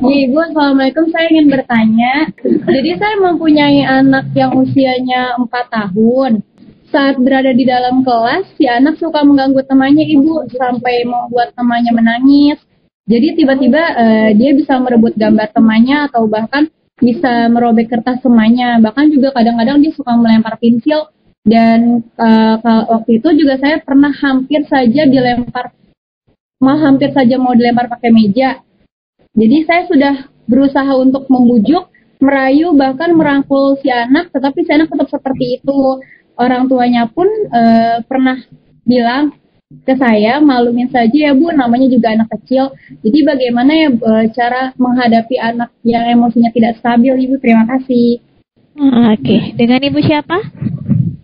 Ibu, Assalamualaikum. Saya ingin bertanya. Jadi saya mempunyai anak yang usianya 4 tahun. Saat berada di dalam kelas, si anak suka mengganggu temannya, Ibu, sampai membuat temannya menangis. Jadi tiba-tiba dia bisa merebut gambar temannya atau bahkan bisa merobek kertas temannya. Bahkan juga kadang-kadang dia suka melempar pensil. Dan waktu itu juga saya pernah hampir saja mau dilempar pakai meja. Jadi saya sudah berusaha untuk membujuk, merayu, bahkan merangkul si anak, tetapi si anak tetap seperti itu. Orang tuanya pun pernah bilang ke saya, maklumin saja ya Bu, namanya juga anak kecil. Jadi bagaimana ya cara menghadapi anak yang emosinya tidak stabil, Ibu? Terima kasih. Oke. Dengan Ibu siapa?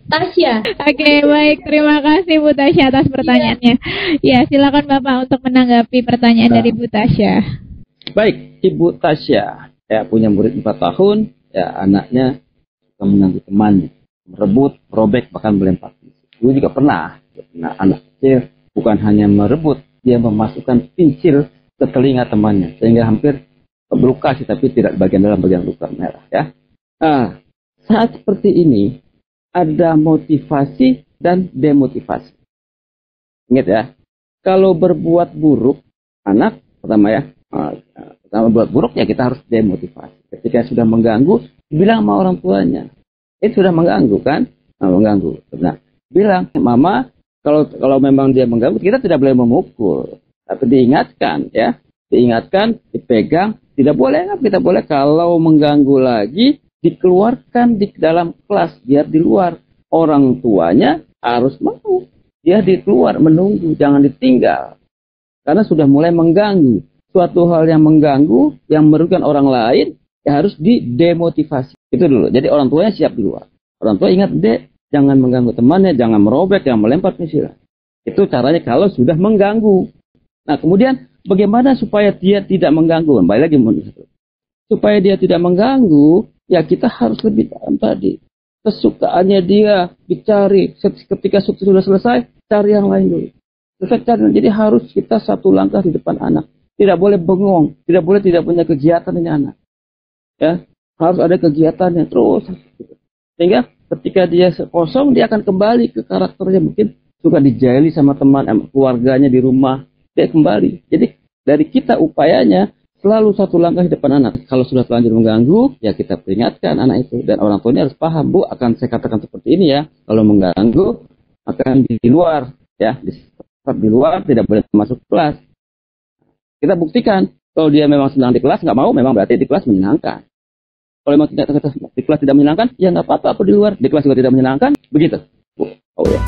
Tasya. Oke, baik. Terima kasih Bu Tasya atas pertanyaannya. Ya, silakan Bapak untuk menanggapi pertanyaan dari Bu Tasya. Baik, Ibu Tasya ya punya murid 4 tahun, ya anaknya suka mengganggu temannya, merebut, merobek, bahkan melempar. Dulu juga pernah anak kecil bukan hanya merebut, dia memasukkan pensil ke telinga temannya sehingga hampir berluka sih, tapi tidak bagian dalam bagian luka merah ya. Nah, saat seperti ini ada motivasi dan demotivasi. Ingat ya, kalau berbuat buruk anak pertama ya. Pertama buat buruk ya kita harus demotivasi. Ketika sudah mengganggu, bilang sama orang tuanya. Itu sudah mengganggu kan? Mengganggu. Nah, bilang, Mama, kalau memang dia mengganggu, kita tidak boleh memukul. Tapi diingatkan ya. Diingatkan, dipegang. Tidak boleh, kita boleh kalau mengganggu lagi, dikeluarkan di dalam kelas. Biar di luar. Orang tuanya harus mau. Dia di luar menunggu, jangan ditinggal. Karena sudah mulai mengganggu. Suatu hal yang mengganggu, yang merugikan orang lain, ya harus didemotivasi. Itu dulu. Jadi orang tuanya siap di luar. Orang tua ingat, Dek, jangan mengganggu temannya, jangan merobek, jangan melempar pensil. Itu caranya kalau sudah mengganggu. Nah, kemudian bagaimana supaya dia tidak mengganggu? Kembali lagi, supaya dia tidak mengganggu, ya kita harus lebih dalam tadi. Kesukaannya dia dicari. Ketika sudah selesai, cari yang lain dulu. Jadi harus kita satu langkah di depan anak. Tidak boleh bengong, tidak boleh tidak punya kegiatan ini anak. Ya, harus ada kegiatannya terus. Sehingga ketika dia kosong, dia akan kembali ke karakternya. Mungkin suka dijaili sama teman, keluarganya di rumah, dia kembali. Jadi dari kita upayanya selalu satu langkah di depan anak. Kalau sudah terlanjur mengganggu, ya kita peringatkan anak itu. Dan orang tuanya harus paham, Bu, akan saya katakan seperti ini ya. Kalau mengganggu, akan di luar. Ya, di luar, tidak boleh masuk kelas. Kita buktikan, kalau dia memang senang di kelas, nggak mau, memang berarti di kelas menyenangkan. Kalau memang di kelas tidak menyenangkan, ya nggak apa-apa, aku di luar. Di kelas juga tidak menyenangkan, begitu. Oh ya.